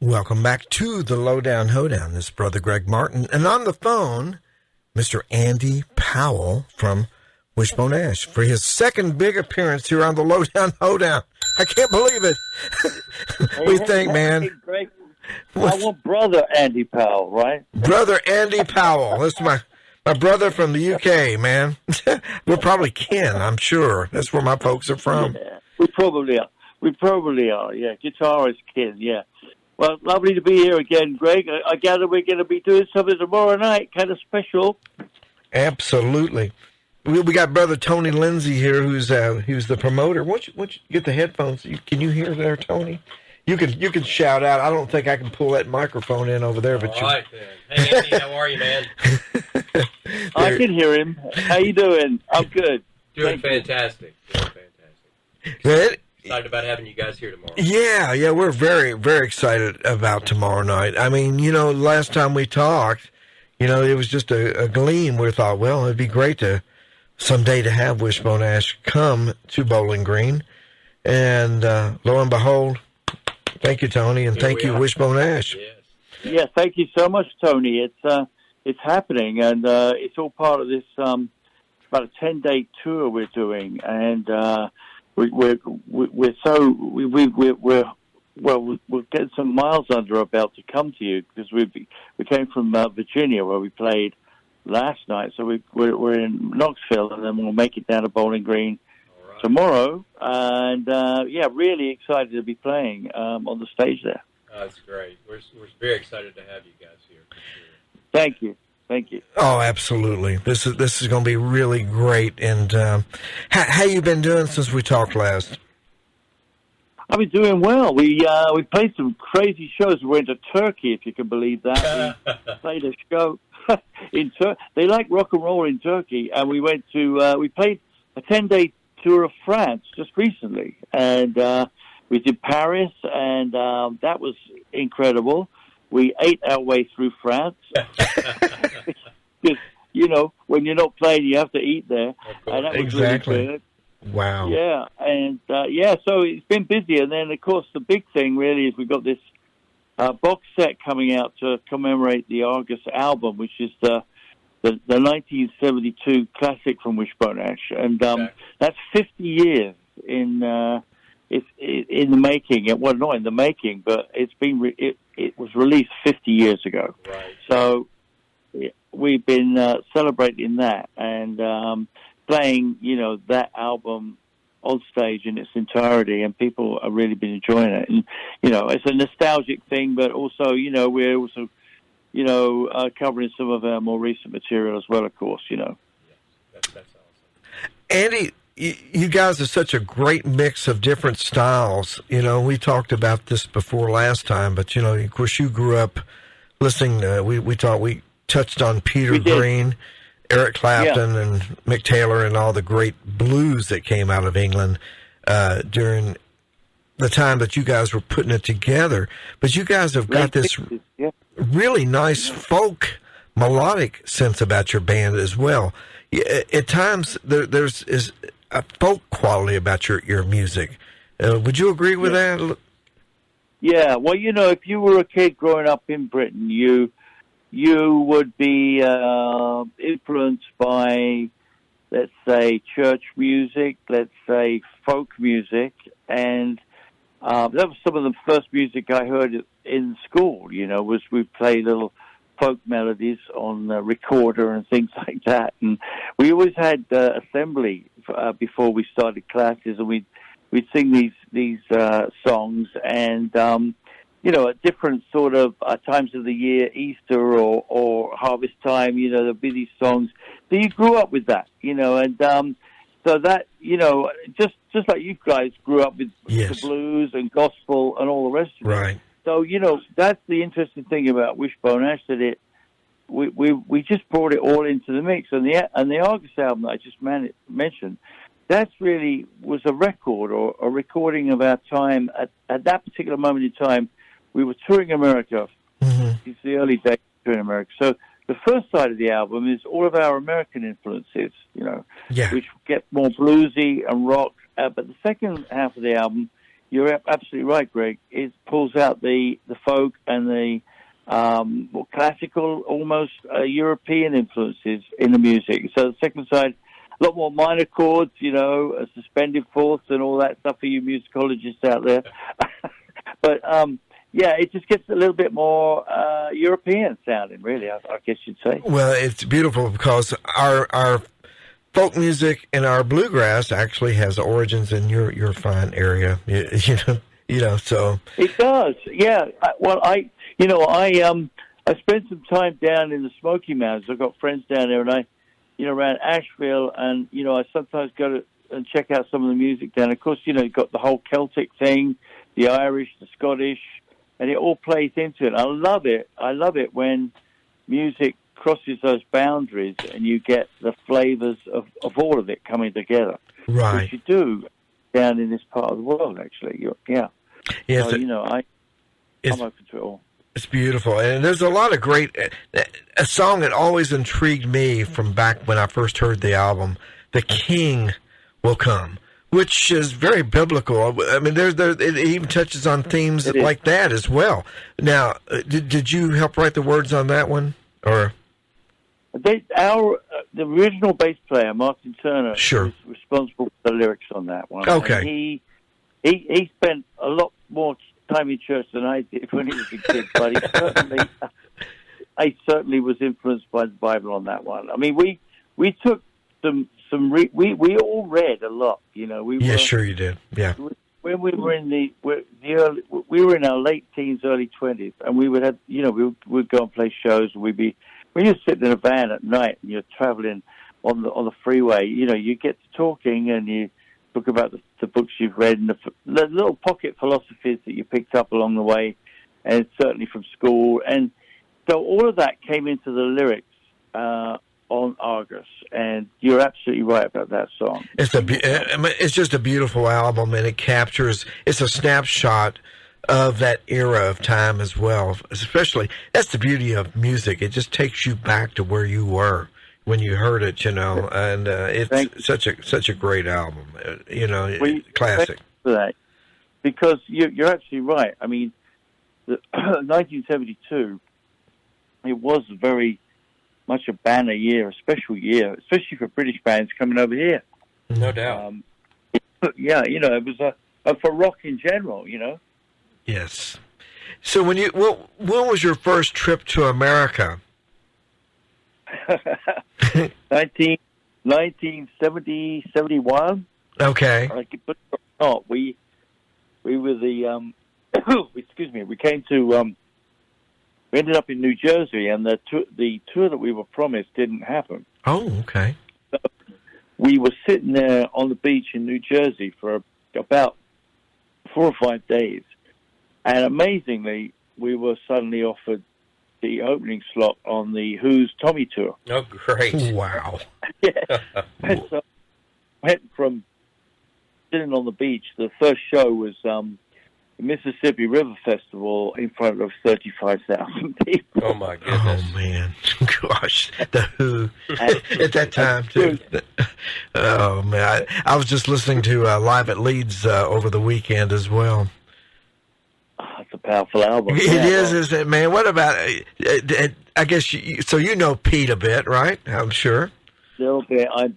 Welcome back to the Lowdown Hoedown. This is Brother Greg Martin. And on the phone, Mr. Andy Powell from Wishbone Ash for his second big appearance here on the Lowdown Hoedown. I can't believe it. What do you think, man? Greg, I want Brother Andy Powell, right? Brother Andy Powell. This is my brother from the UK, man. We're probably kin, I'm sure. That's where my folks are from. Yeah, we probably are, yeah. Guitarist kin, yeah. Well, lovely to be here again, Greg. I gather we're going to be doing something tomorrow night, kind of special. Absolutely. We got Brother Tony Lindsay here, who's the promoter. Once you get the headphones, can you hear there, Tony? You can shout out. I don't think I can pull that microphone in over there. But all right, then. Hey, Andy, how are you, man? I can hear him. How you doing? I'm good. Doing fantastic. Good. Excited about having you guys here tomorrow. Yeah, we're very, very excited about tomorrow night. I mean, last time we talked, it was just a gleam. We thought, well, it'd be great to someday to have Wishbone Ash come to Bowling Green. And lo and behold, thank you, Tony, and thank you, Wishbone Ash. Yes. Yeah, thank you so much, Tony. It's happening, and it's all part of this about a 10-day tour we're doing, and we're getting some miles under our belt to come to you because we came from Virginia where we played last night, so we're in Knoxville, and then we'll make it down to Bowling Green tomorrow, and really excited to be playing on the stage there. That's great. We're very excited to have you guys here. For sure. Thank you. Oh, absolutely. This is going to be really great. And how you been doing since we talked last? I've been doing well. We played some crazy shows. We went to Turkey, if you can believe that. We played a show in Turkey. They like rock and roll in Turkey, and we went to we played a 10-day tour of France just recently, and we did Paris, and that was incredible. We ate our way through France. Because, when you're not playing, you have to eat there. And that was exactly. Really good. Wow. Yeah, and so it's been busy. And then, of course, the big thing really is we've got this box set coming out to commemorate the Argus album, which is the 1972 classic from Wishbone Ash. And that's 50 years in the making. Well, not in the making, but it was released 50 years ago. Right. So we've been celebrating that and playing, that album on stage in its entirety, and people have really been enjoying it. And, it's a nostalgic thing, but also, we're also, covering some of our more recent material as well, of course, Yes, that's awesome. Andy, you guys are such a great mix of different styles. We talked about this before last time, but, of course, you grew up listening to, we touched on Peter Green, Eric Clapton, and Mick Taylor, and all the great blues that came out of England during the time that you guys were putting it together. But you guys have got this really nice folk melodic sense about your band as well. At times, there's a folk quality about your music. Would you agree with that? Yeah, well, if you were a kid growing up in Britain, you would be influenced by, let's say, church music, let's say folk music, and that was some of the first music I heard in school, was we played little folk melodies on the recorder and things like that. And we always had assembly before we started classes, and we'd sing these songs, and at different sort of times of the year, Easter or harvest time, there'll be these songs. So you grew up with that, and so that, just like you guys grew up with the blues and gospel and all the rest of it. Right. So, that's the interesting thing about Wishbone Ash, that we just brought it all into the mix. And the Argus album that I just mentioned, that really was a record or a recording of our time. At that particular moment in time, we were touring America. Mm-hmm. It's the early days of touring America. So the first side of the album is all of our American influences, which get more bluesy and rock. But the second half of the album, you're absolutely right, Greg. It pulls out the folk and the more classical, almost European influences in the music. So the second side, a lot more minor chords, suspended fourths and all that stuff for you musicologists out there. But yeah, it just gets a little bit more European sounding, really, I guess you'd say. Well, it's beautiful because our folk music and our bluegrass actually has origins in your fine area, so. It does, yeah. I spent some time down in the Smoky Mountains. I've got friends down there, and I, around Asheville, and, I sometimes go to and check out some of the music down. Of course, you've got the whole Celtic thing, the Irish, the Scottish, and it all plays into it. I love it when music crosses those boundaries and you get the flavors of all of it coming together. Right. Which you do down in this part of the world, actually. Yeah. Yes, So, I'm open to it all. It's beautiful. And there's a lot of great... A song that always intrigued me from back when I first heard the album, The King Will Come, which is very biblical. I mean, it even touches on themes like that as well. Now, did you help write the words on that one? Or the original bass player, Martin Turner, sure, was responsible for the lyrics on that one. Okay. And he spent a lot more time in church than I did when he was a kid, but he certainly was influenced by the Bible on that one. I mean, we took we all read a lot, Sure you did. Yeah. When we were in we were in our late teens, early 20s, and we would have, we'd go and play shows, and when you're sitting in a van at night and you're traveling on the freeway, you get to talking and you talk about the books you've read and the little pocket philosophies that you picked up along the way, and certainly from school. And so all of that came into the lyrics on Argus, and you're absolutely right about that song. It's just a beautiful album, and it's a snapshot of that era of time as well. Especially, that's the beauty of music. It just takes you back to where you were when you heard it, and it's such a great album, classic. For that, because you're absolutely right. I mean, 1972, it was very much a banner year, a special year, especially for British bands coming over here. No doubt. It was for rock in general, Yes. So when was your first trip to America? 1970, 71. Okay. We were the excuse me. We came to we ended up in New Jersey, and the tour that we were promised didn't happen. Oh, okay. So we were sitting there on the beach in New Jersey for about 4 or 5 days, and amazingly, we were suddenly offered the opening slot on the Who's Tommy tour. Oh, great! Wow. Yeah. And so I went from sitting on the beach. The first show was the Mississippi River Festival in front of 35,000 people. Oh my goodness! Oh man, gosh, the Who at that time too. Oh man, I was just listening to Live at Leeds over the weekend as well. It's a powerful album. It is, isn't it, man? What about? I guess so. You know Pete a bit, right? I'm sure. A little bit. I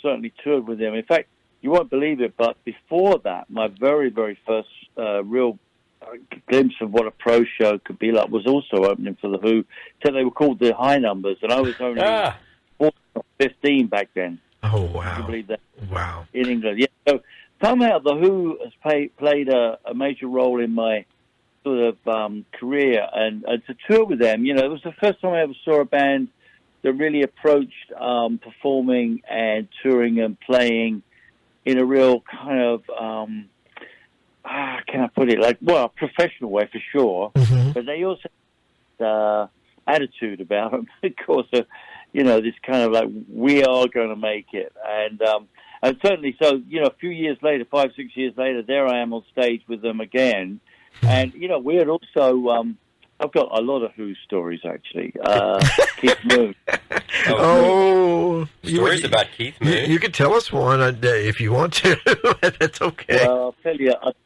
certainly toured with him. In fact, you won't believe it, but before that, my very, very first real glimpse of what a pro show could be like was also opening for the Who. So they were called the High Numbers, and I was only 14 or 15 back then. Oh wow! Can you believe that? Wow. In England, yeah. So somehow the Who has played a major role in my sort of career, and to tour with them, it was the first time I ever saw a band that really approached performing and touring and playing in a real kind of, can I put it, a professional way for sure, but they also had attitude about them, of course, this kind of like, we are going to make it, and certainly, so, a few years later, 5, 6 years later, there I am on stage with them again. And, we had also I've got a lot of Who stories actually. Keith Moon. Stories about Keith Moon. You can tell us one if you want to. That's okay. Well,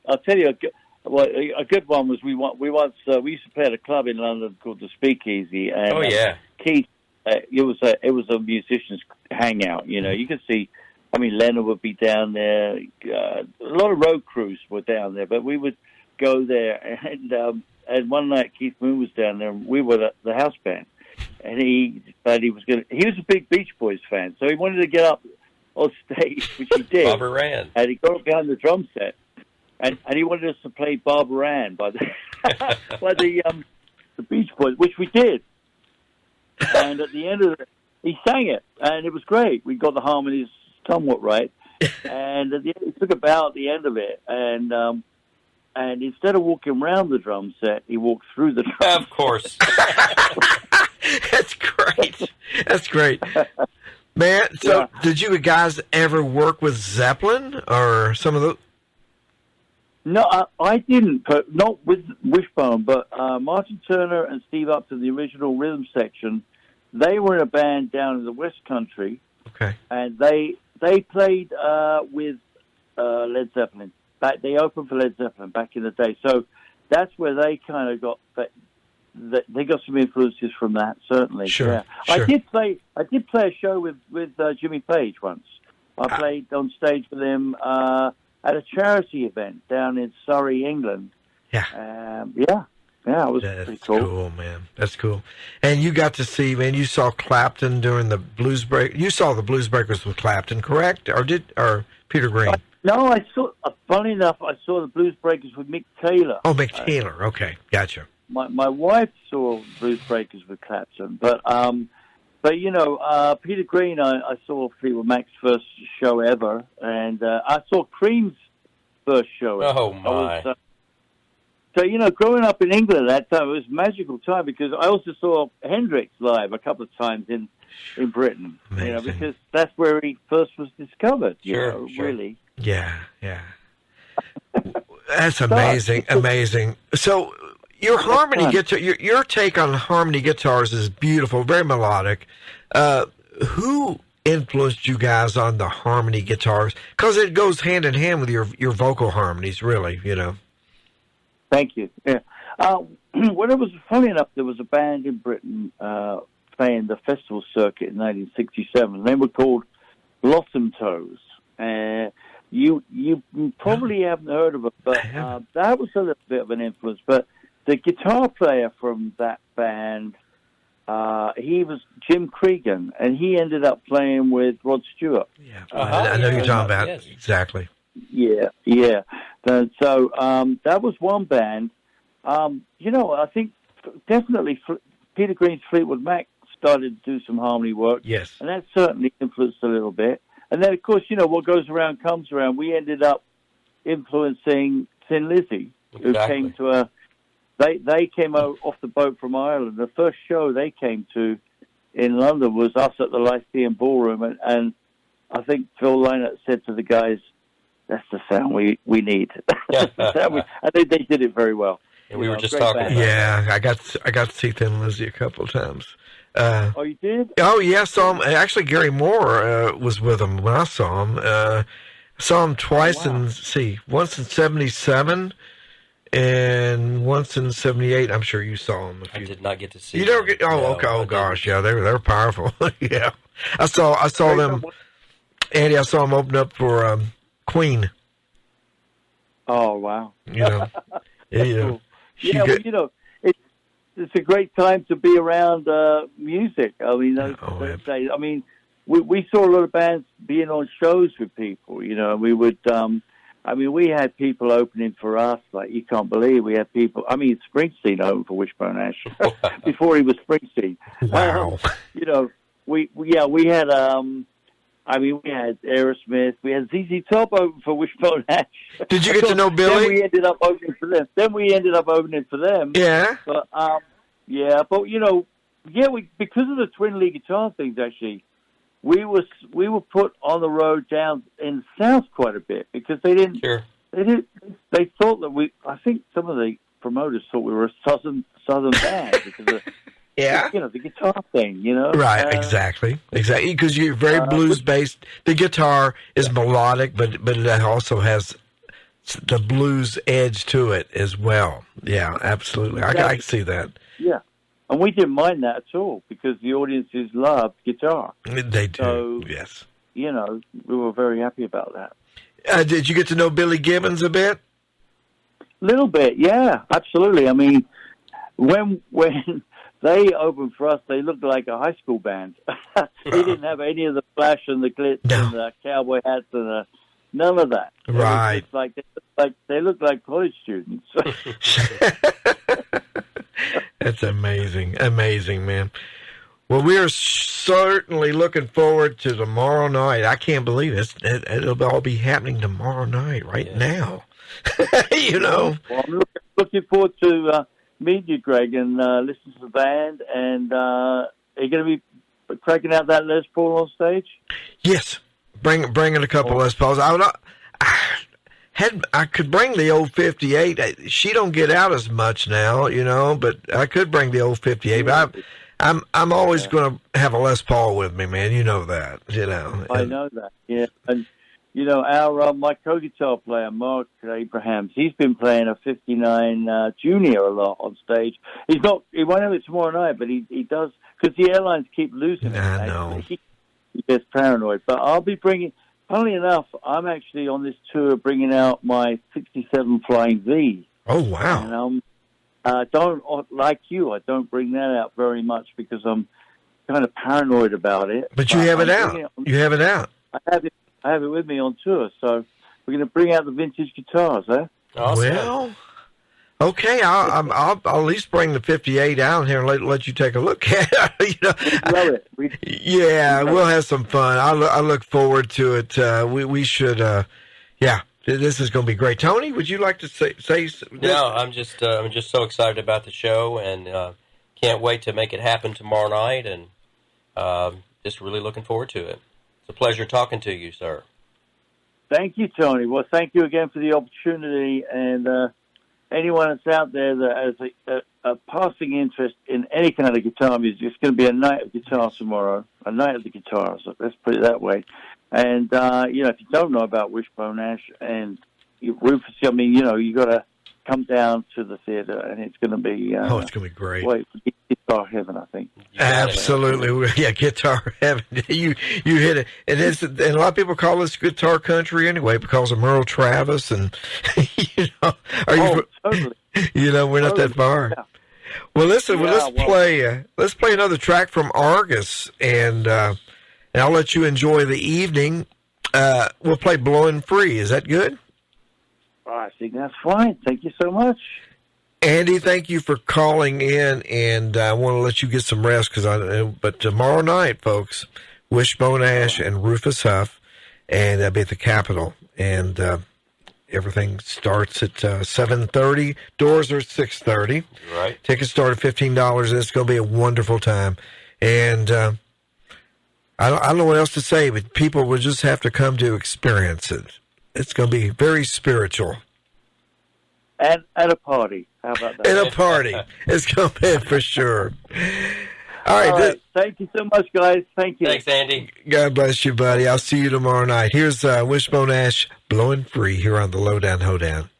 I'll tell you. A good one was we used to play at a club in London called the Speakeasy, and Keith. It was a musicians' hangout. You know, you could see. I mean, Leonard would be down there. A lot of road crews were down there, but we would go there. And one night Keith Moon was down there, and we were the house band. And he was a big Beach Boys fan, so he wanted to get up on stage, which he did. Barbara Ann. And he got up behind the drum set, and he wanted us to play Barbara Ann by the Beach Boys, which we did. And at the end of it, he sang it, and it was great. We got the harmonies somewhat right, and at the end, it took about the end of it, and instead of walking around the drum set, he walked through the drum. Of course. That's great. That's great. Man, so did you guys ever work with Zeppelin or some of the... No, I didn't, not with Wishbone, but Martin Turner and Steve Upton, the original rhythm section, they were in a band down in the West Country. Okay. And they played with Led Zeppelin. They opened for Led Zeppelin back in the day. So that's where they kind of got... They got some influences from that, certainly. Sure, yeah. sure. I did play a show with Jimmy Page once. I played on stage with him at a charity event down in Surrey, England. Yeah. It was That's pretty cool. Cool, man. That's cool. And you got to see, man, you saw Clapton during the Blues Break. You saw the Blues Breakers with Clapton, correct? Or Peter Green? No, I saw. Funny enough, I saw the Blues Breakers with Mick Taylor. Oh, Mick Taylor. Okay, gotcha. My wife saw Blues Breakers with Clapton, but you know, Peter Green, I saw Fleetwood Mac's first show ever, and I saw Cream's first show ever. Oh my! So you know, growing up in England at that time, it was a magical time because I also saw Hendrix live a couple of times in Britain. Amazing. You know, because that's where he first was discovered. Sure. Really. Yeah. That's amazing, amazing. So. Your harmony guitar, your take on harmony guitars is beautiful, very melodic. Who influenced you guys on the harmony guitars? Because it goes hand in hand with your vocal harmonies, really, you know. Thank you. Yeah. When it was funny enough, there was a band in Britain playing the festival circuit in 1967. They were called Blossom Toes. You probably haven't heard of it, but that was a little bit of an influence. But the guitar player from that band, he was Jim Cregan, and he ended up playing with Rod Stewart. Yeah, I know you're talking about. Yes. Exactly. Yeah. So that was one band. You know, I think definitely Peter Green's Fleetwood Mac started to do some harmony work. Yes. And that certainly influenced a little bit. And then, of course, you know, what goes around comes around. We ended up influencing Thin Lizzy, who came to a... They came off the boat from Ireland. The first show they came to in London was us at the Lyceum Ballroom, and I think Phil Lynott said to the guys, "That's the sound we need." That's the sound I think they did it very well. Yeah, we were just talking about that. Yeah, I got to see Thin Lizzy a couple of times. Oh, you did? Oh, yeah, saw him. Actually, Gary Moore was with him when I saw him. Saw him twice once in 77 and once in 78. I'm sure you saw him. I did not get to see. You don't get? Oh, okay. Oh, gosh, yeah, they're powerful. Yeah, I saw them. Andy, I saw him open up for Queen. Oh, wow. You know, Cool. Yeah, well, you know, it's a great time to be around music. I mean, those days. I mean, we saw a lot of bands being on shows with people. You know, we would. We had people opening for us, like you can't believe. We had people. I mean, Springsteen opened for Wishbone Ash before he was Springsteen. Wow. You know, we had. We had Aerosmith. We had ZZ Top open for Wishbone Ash. Did you get to know Billy? Then we ended up opening for them. Yeah. But but you know, because of the Twin Lee guitar things, actually, we were put on the road down in the South quite a bit because they didn't. Sure. They thought that I think some of the promoters thought we were a southern band because of Yeah. the guitar thing, Right, exactly, because you're very blues based. The guitar is melodic, but it also has the blues edge to it as well. Yeah, absolutely. I can see that. Yeah, and we didn't mind that at all because the audiences loved guitar. They do. So, yes. We were very happy about that. Did you get to know Billy Gibbons a bit? Little bit, yeah, absolutely. I mean, when they opened for us, they looked like a high school band. They didn't have any of the flash and the glitz and the cowboy hats and none of that. Right. They looked like college students. That's amazing, man. Well, we are certainly looking forward to tomorrow night. I can't believe it. It'll all be happening tomorrow night, right now. Well, I'm looking forward to meeting you, Greg, and listen to the band. And are you going to be cracking out that Les Paul on stage? Yes, bringing a couple Les Pauls. I could bring the old 58. She don't get out as much now, but I could bring the old 58. But I'm always going to have a Les Paul with me, man. You know that. I know that. Yeah, and our my co-guitar player Mark Abrahams, he's been playing a 59 Junior a lot on stage. He won't have it tomorrow night, but he does because the airlines keep losing it. I know. He gets paranoid. But I'll be bringing. Funnily enough, I'm actually on this tour bringing out my 67 Flying V. Oh, wow. And I don't bring that out very much because I'm kind of paranoid about it. But you have it out. You have it out. I have it with me on tour, so we're going to bring out the vintage guitars, eh? Awesome. Well, okay, I'll at least bring the 58 out here and let you take a look at it. Love it. We'll have some fun. I look forward to it. We should, this is going to be great. Tony, would you like to say? No, I'm just so excited about the show and can't wait to make it happen tomorrow night, and just really looking forward to it. It's a pleasure talking to you, sir. Thank you, Tony. Well, thank you again for the opportunity, and anyone that's out there that has a passing interest in any kind of guitar music, it's going to be a night of guitar tomorrow, a night of the guitars, let's put it that way. And, if you don't know about Wishbone Ash and Rufus, you got to come down to the theater, and it's going to be... it's going to be great. Guitar heaven, I think. Absolutely. Yeah, guitar heaven. You hit it. And a lot of people call this guitar country anyway because of Merle Travis and, totally. We're not that far. Yeah. Well, listen, let's play another track from Argus, and I'll let you enjoy the evening. We'll play Blowing Free. Is that good? I think that's fine. Thank you so much. Andy, thank you for calling in, and I want to let you get some rest but tomorrow night, folks, Wishbone Ash and Rufus Huff, and that'll be at the Capitol, and everything starts at 7:30. Doors are at 6:30. Right. Tickets start at $15. It's going to be a wonderful time, and I don't know what else to say, but people will just have to come to experience it. It's going to be very spiritual. And at a party. How about that? At a party. It's going to be for sure. All right. Thank you so much, guys. Thank you. Thanks, Andy. God bless you, buddy. I'll see you tomorrow night. Here's Wishbone Ash, Blowing Free, here on the Lowdown Hoedown.